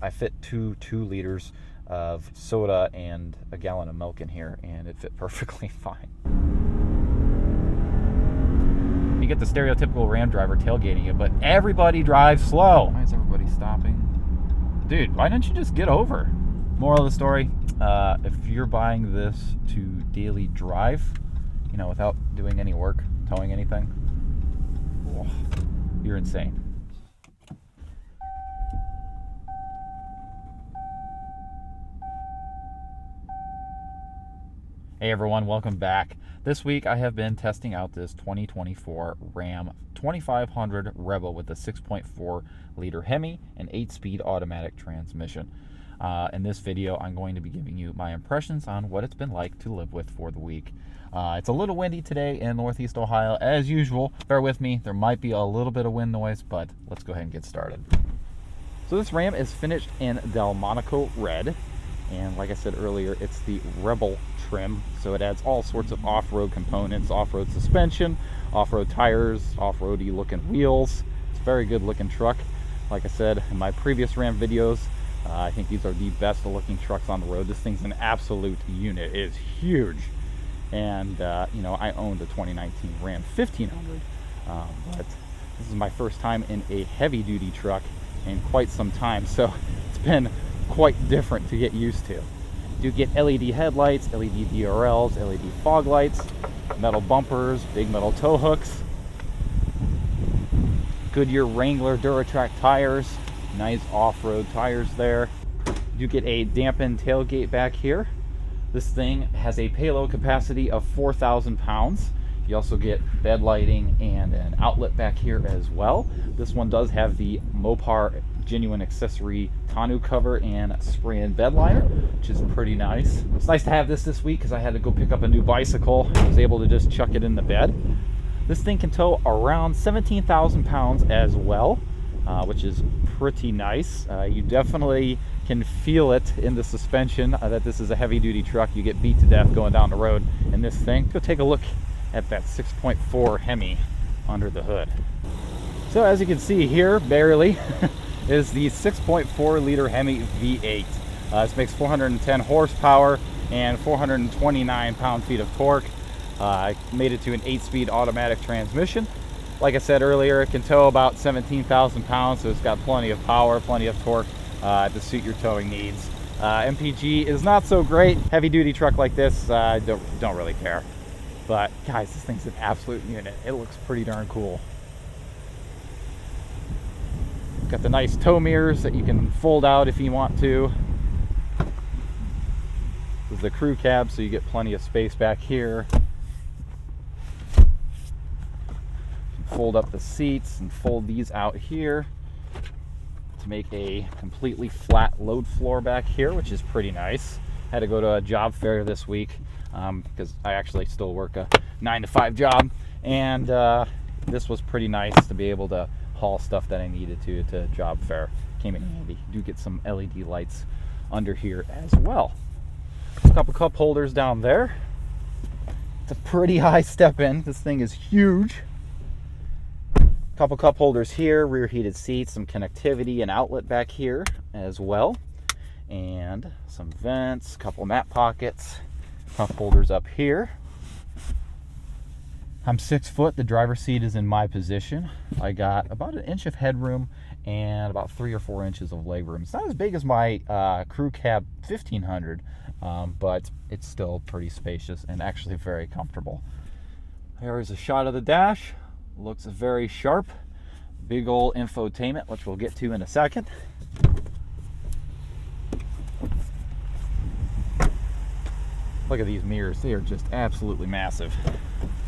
I fit two liters of soda and a gallon of milk in here, and it fit perfectly fine. You get the stereotypical Ram driver tailgating it, but everybody drives slow. Why is everybody stopping? Dude, why don't you just get over? Moral of the story, if you're buying this to daily drive, you know, without doing any work, towing anything, oh, you're insane. Hey everyone, welcome back. This week I have been testing out this 2024 Ram 2500 Rebel with a 6.4 liter HEMI and 8-speed automatic transmission. In this video I'm going to be giving you my impressions on what it's been like to live with for the week. It's a little windy today in Northeast Ohio as usual. Bear with me, there might be a little bit of wind noise, but let's go ahead and get started. So this Ram is finished in Delmonico red. And like I said earlier, it's the Rebel trim, so it adds all sorts of off-road components, off-road suspension, off-road tires, off-roady looking wheels. It's a very good looking truck. Like I said in my previous Ram videos, I think these are the best looking trucks on the road. This thing's an absolute unit. It is huge. And you know, I owned a 2019 Ram 1500, but this is my first time in a heavy duty truck in quite some time, so it's been quite different to get used to. You get LED headlights, LED DRLs, LED fog lights, metal bumpers, big metal tow hooks, Goodyear Wrangler Duratrac tires, nice off-road tires there. You get a dampened tailgate back here. This thing has a payload capacity of 4,000 pounds. You also get bed lighting and an outlet back here as well. This one does have the Mopar genuine accessory tonneau cover and spray-in bed liner, which is pretty nice. It's nice to have this week because I had to go pick up a new bicycle. I was able to just chuck it in the bed. This thing can tow around 17,000 pounds as well, which is pretty nice. You definitely can feel it in the suspension that this is a heavy-duty truck. You get beat to death going down the road in this thing. Go take a look at that 6.4 HEMI under the hood. So as you can see here, barely, is the 6.4 liter HEMI V8. This makes 410 horsepower and 429 pound-feet of torque. I made it to an 8-speed automatic transmission. Like I said earlier, it can tow about 17,000 pounds, so it's got plenty of power, plenty of torque to suit your towing needs. MPG is not so great. Heavy-duty truck like this, I don't really care. But guys, this thing's an absolute unit. It looks pretty darn cool. Got the nice tow mirrors that you can fold out if you want to. This is the crew cab, so you get plenty of space back here. You can fold up the seats and fold these out here to make a completely flat load floor back here, which is pretty nice. Had to go to a job fair this week because I actually still work a 9-to-5 job, and this was pretty nice to be able to haul stuff that I needed to job fair. Came in handy. You do get some LED lights under here as well. A couple cup holders down there. It's a pretty high step in. This thing is huge. Couple cup holders here, rear heated seats, some connectivity and outlet back here as well, and some vents, couple mat pockets, cup holders up here. I'm 6 foot, the driver's seat is in my position. I got about an inch of headroom and about 3 or 4 inches of legroom. It's not as big as my crew cab 1500, but it's still pretty spacious and actually very comfortable. Here's a shot of the dash. Looks very sharp. Big old infotainment, which we'll get to in a second. Look at these mirrors, they are just absolutely massive.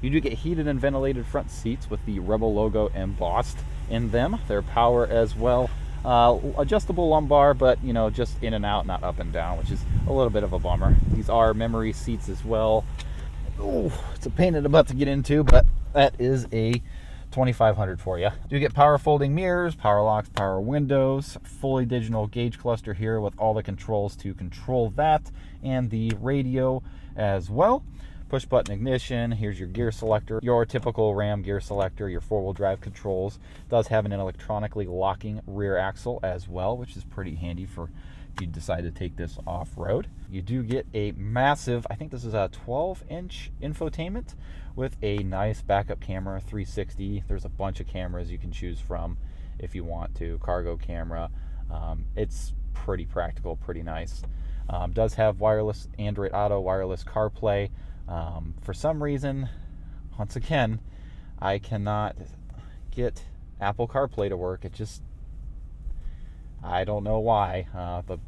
You do get heated and ventilated front seats with the Rebel logo embossed in them. They're power as well. Adjustable lumbar, but you know, just in and out, not up and down, which is a little bit of a bummer. These are memory seats as well. Oh, it's a pain in the butt to get into, but that is a 2500 for you. You get power folding mirrors, power locks, power windows, fully digital gauge cluster here with all the controls to control that, and the radio as well. Push button ignition. Here's your gear selector, your typical Ram gear selector, your four-wheel drive controls. It does have an electronically locking rear axle as well, which is pretty handy for if you decide to take this off-road. You do get a massive, I think this is a 12-inch infotainment with a nice backup camera, 360. There's a bunch of cameras you can choose from if you want to. Cargo camera. It's pretty practical, pretty nice. Does have wireless Android Auto, wireless CarPlay. For some reason, once again, I cannot get Apple CarPlay to work. It just, I don't know why.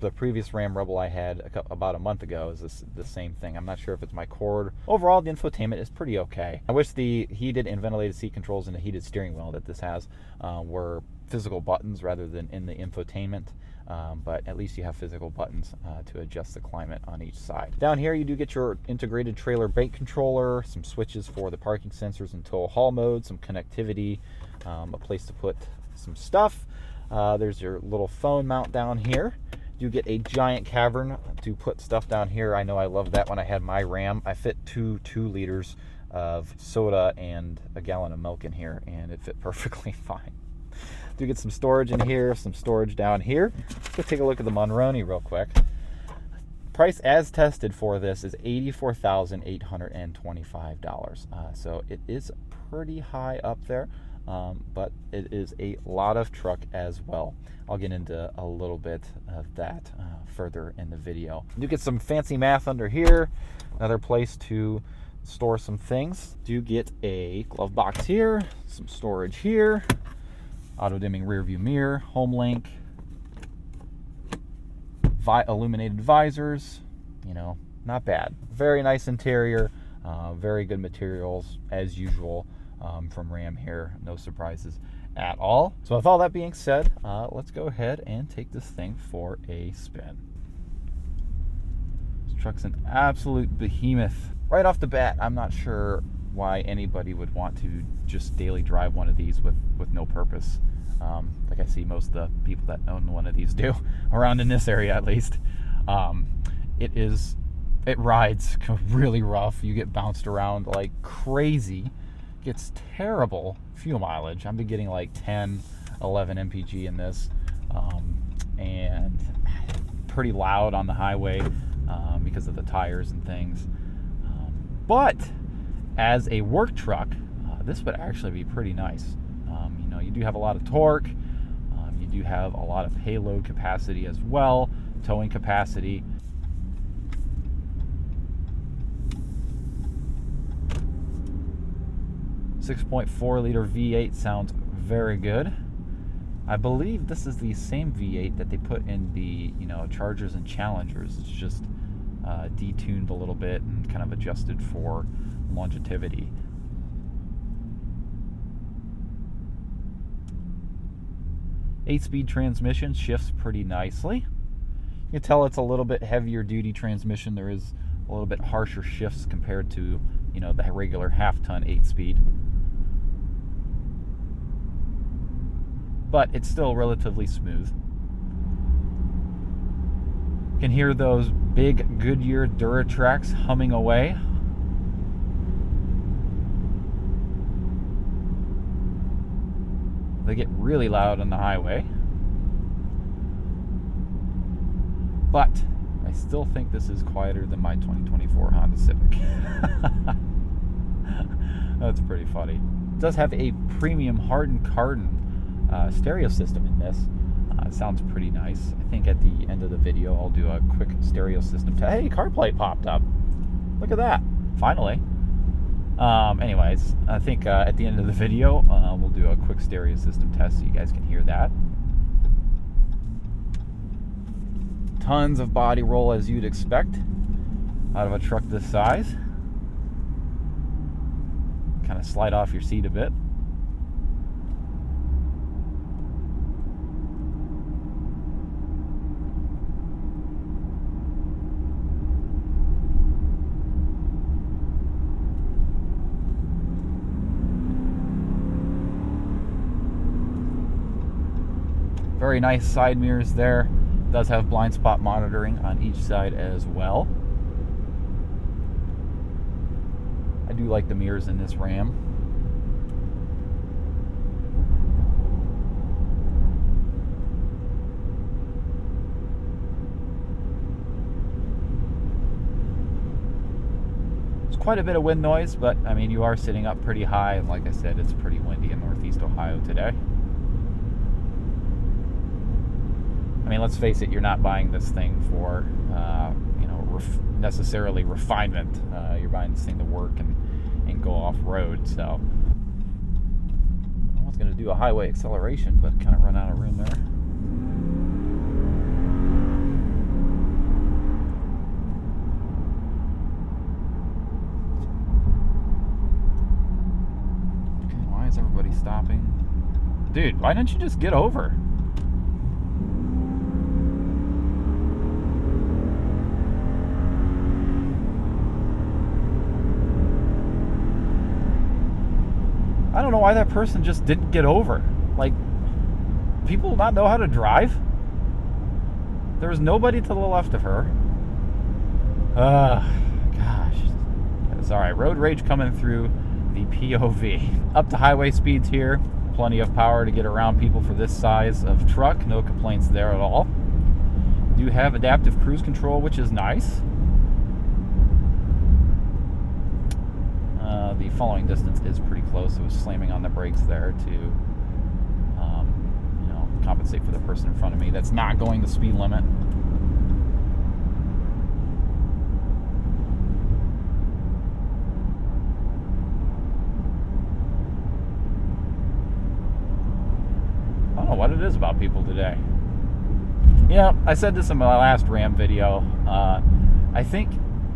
The previous Ram Rebel I had about a month ago is the same thing. I'm not sure if it's my cord. Overall, the infotainment is pretty okay. I wish the heated and ventilated seat controls and the heated steering wheel that this has were physical buttons rather than in the infotainment. But at least you have physical buttons to adjust the climate on each side. Down here you do get your integrated trailer brake controller, some switches for the parking sensors and tow haul mode, some connectivity, a place to put some stuff. There's your little phone mount down here. You get a giant cavern to put stuff down here. I know I loved that when I had my Ram. I fit 2 liters of soda and a gallon of milk in here, and it fit perfectly fine. Do get some storage in here, some storage down here. Let's go take a look at the Monroney real quick. Price as tested for this is $84,825. So it is pretty high up there, but it is a lot of truck as well. I'll get into a little bit of that further in the video. You get some fancy math under here, another place to store some things. Do get a glove box here, some storage here. Auto-dimming rear view mirror, home link, illuminated visors, you know, not bad. Very nice interior, very good materials as usual from Ram here. No surprises at all. So with all that being said, let's go ahead and take this thing for a spin. This truck's an absolute behemoth. Right off the bat, I'm not sure why anybody would want to just daily drive one of these with no purpose. Like I see most of the people that own one of these do, around in this area at least. It rides really rough. You get bounced around like crazy. Gets terrible fuel mileage. I've been getting like 10, 11 mpg in this, and pretty loud on the highway because of the tires and things. But as a work truck, this would actually be pretty nice. You know, you do have a lot of torque. You do have a lot of payload capacity as well, towing capacity. .4L V8 sounds very good. I believe this is the same V8 that they put in the, you know, Chargers and Challengers. It's just detuned a little bit and kind of adjusted for longevity. Eight-speed transmission shifts pretty nicely. You can tell it's a little bit heavier duty transmission. There is a little bit harsher shifts compared to, you know, the regular half-ton 8-speed. But it's still relatively smooth. You can hear those big Goodyear Duratracs humming away. They get really loud on the highway. But I still think this is quieter than my 2024 Honda Civic. That's pretty funny. It does have a premium hardened Kardon stereo system in this. It sounds pretty nice. I think at the end of the video I'll do a quick stereo system test. Hey, CarPlay popped up. Look at that. Finally. Anyways, I think at the end of the video we'll do a quick stereo system test so you guys can hear that. Tons of body roll as you'd expect out of a truck this size. Kind of slide off your seat a bit. Very nice side mirrors there. Does have blind spot monitoring on each side as well. do like the mirrors in this Ram. Quite a bit of wind noise, but I mean, you are sitting up pretty high, and like I said, it's pretty windy in Northeast Ohio today. I mean, let's face it, you're not buying this thing for necessarily refinement. You're buying this thing to work and go off road. So I was going to do a highway acceleration, but kind of run out of room there. Everybody stopping. Dude, why don't you just get over? I don't know why that person just didn't get over. Like, people not know how to drive? There was nobody to the left of her. Gosh. It's alright. Road rage coming through the POV. Up to highway speeds here. Plenty of power to get around people for this size of truck. No complaints there at all. Do have adaptive cruise control, which is nice. The following distance is pretty close. It was slamming on the brakes there to compensate for the person in front of me that's not going the speed limit. What it is about people today. I said this in my last Ram video. I think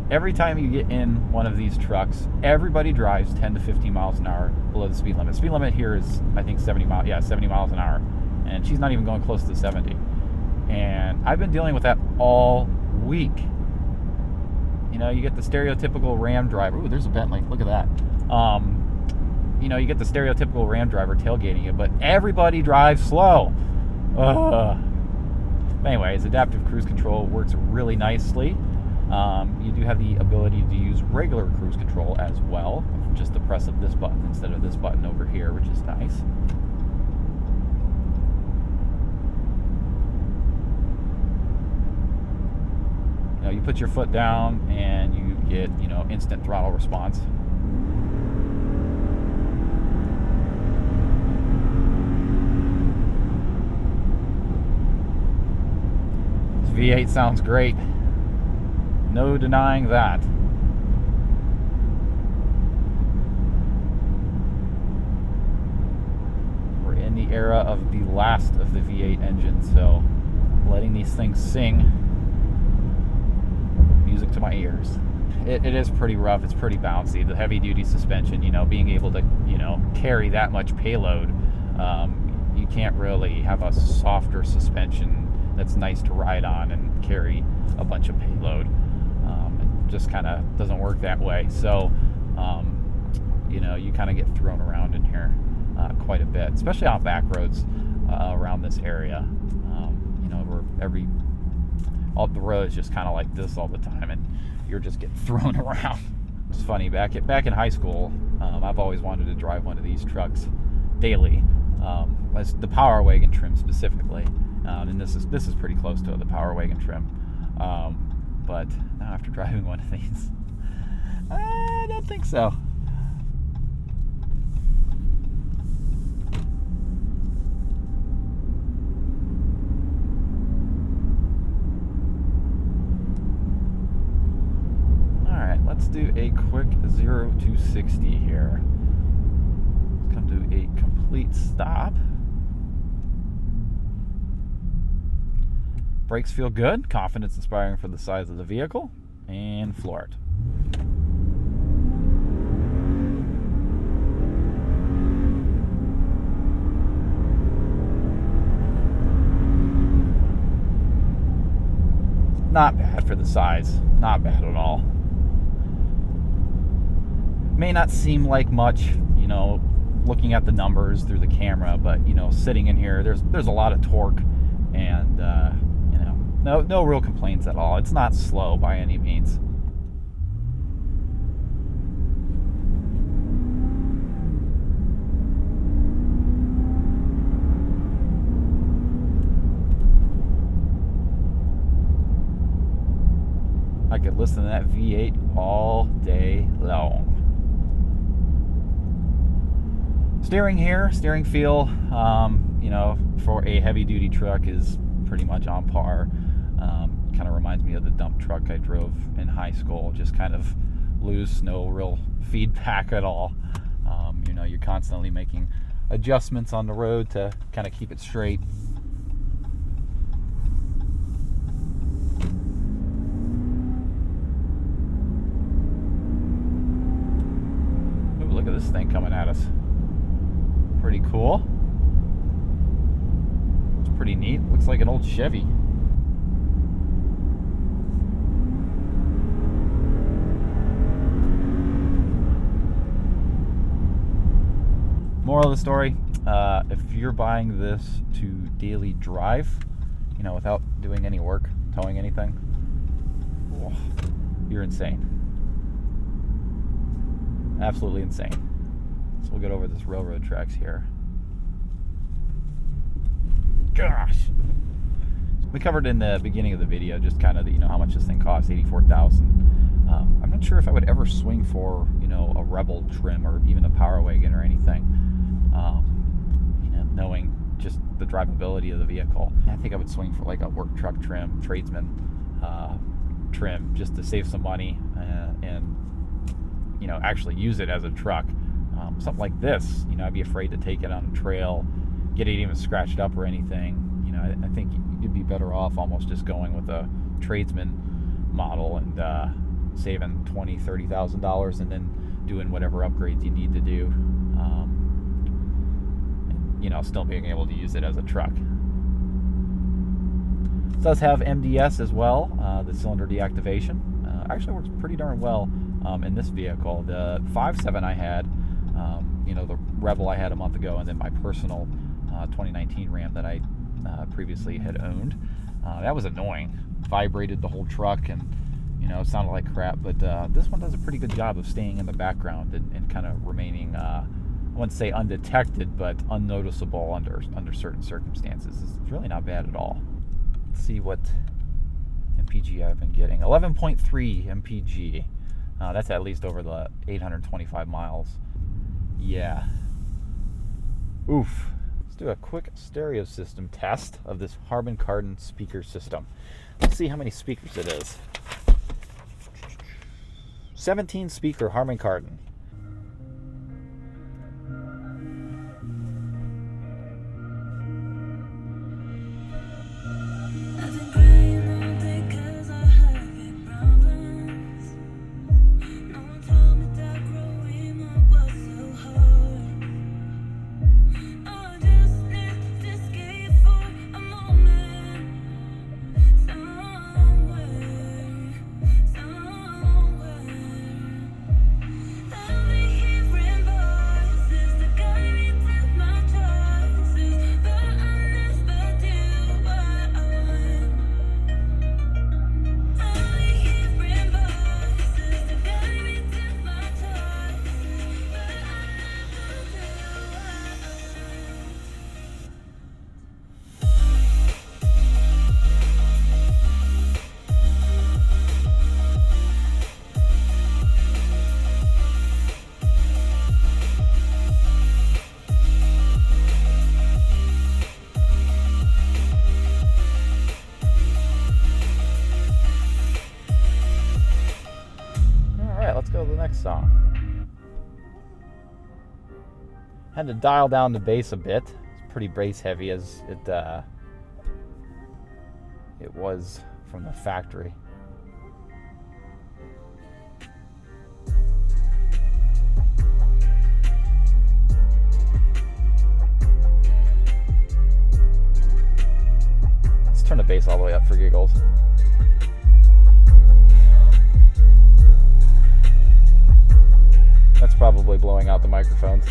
every time you get in one of these trucks, everybody drives 10 to 15 miles an hour below the speed limit. Speed limit here is, I think, 70 miles an hour. And she's not even going close to 70. And I've been dealing with that all week. You get the stereotypical Ram driver. Ooh, there's a Bentley. Look at that. You get the stereotypical Ram driver tailgating it, but everybody drives slow. Anyways, adaptive cruise control works really nicely. You do have the ability to use regular cruise control as well, just the press of this button instead of this button over here, which is nice. You put your foot down and you get, instant throttle response. V8 sounds great. No denying that. We're in the era of the last of the V8 engines, so letting these things sing, music to my ears. It is pretty rough. It's pretty bouncy. The heavy duty suspension, being able to, carry that much payload, you can't really have a softer suspension that's nice to ride on and carry a bunch of payload. It just kind of doesn't work that way. So, you kind of get thrown around in here quite a bit, especially on back roads around this area. Where all the road is just kind of like this all the time, and you're just getting thrown around. It's funny. Back in high school, I've always wanted to drive one of these trucks daily. The Power Wagon trim specifically. And this is pretty close to the Power Wagon trim, but now after driving one of these, I don't think so. All right, let's do a quick 0 to 60 here. Let's come to a complete stop. Brakes feel good, confidence inspiring for the size of the vehicle, and floor it. Not bad for the size, not bad at all. May not seem like much, looking at the numbers through the camera, but sitting in here, there's a lot of torque, and no real complaints at all. It's not slow by any means. I could listen to that V8 all day long. Steering feel, you know, for a heavy duty truck is pretty much on par. Kind of reminds me of the dump truck I drove in high school, just kind of loose, no real feedback at all. You know, you're constantly making adjustments on the road to kind of keep it straight. Ooh, look at this thing coming at us. Pretty cool. It's pretty neat. Looks like an old Chevy. Moral of the story, if you're buying this to daily drive, you know, without doing any work, towing anything, oh, you're insane. Absolutely insane. So we'll get over this railroad tracks here. Gosh. We covered in the beginning of the video just kind of, you know, how much this thing costs, $84,000. I'm not sure if I would ever swing for, you know, a Rebel trim or even a Power Wagon or anything. You know, knowing just the drivability of the vehicle, I think I would swing for like a work truck trim, tradesman trim, just to save some money and you know, actually use it as a truck. Something like this, you know, I'd be afraid to take it on a trail, get it even scratched up or anything. You know, I think you'd be better off almost just going with a tradesman model and saving $20,000, $30,000 and then doing whatever upgrades you need to do. You know, still being able to use it as a truck. It does have MDS as well, the cylinder deactivation. Actually works pretty darn well in this vehicle. The 5.7 I had, you know, the Rebel I had a month ago, and then my personal 2019 Ram that I previously had owned. That was annoying. Vibrated the whole truck and, you know, sounded like crap. But this one does a pretty good job of staying in the background and kind of remaining, I wouldn't say undetected, but unnoticeable under certain circumstances. It's really not bad at all. Let's see what MPG I've been getting. 11.3 MPG. That's at least over the 825 miles. Yeah. Oof. Let's do a quick stereo system test of this Harmon Kardon speaker system. Let's see how many speakers it is. 17 speaker Harmon Kardon. Song. Had to dial down the bass a bit. It's pretty bass heavy as it was from the factory. Let's turn the bass all the way up for giggles. That's probably blowing out the microphones.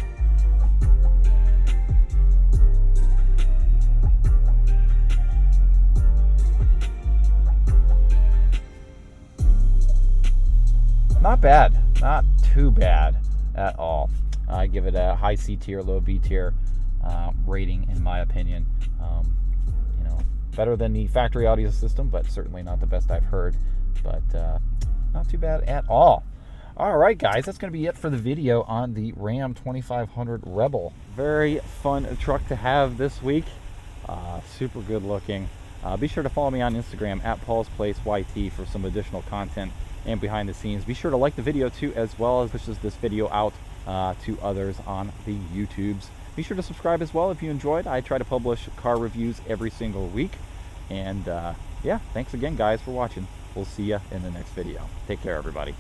Not bad. Not too bad at all. I give it a high C tier, low B tier rating in my opinion. You know, Better than the factory audio system, but certainly not the best I've heard. But not too bad at all. All right, guys, that's going to be it for the video on the Ram 2500 Rebel. Very fun truck to have this week. Super good looking. Be sure to follow me on Instagram at Paul's Place YT for some additional content and behind the scenes. Be sure to like the video too, as well as pushes this video out to others on the YouTubes. Be sure to subscribe as well if you enjoyed. I try to publish car reviews every single week. And yeah, thanks again, guys, for watching. We'll see you in the next video. Take care, everybody.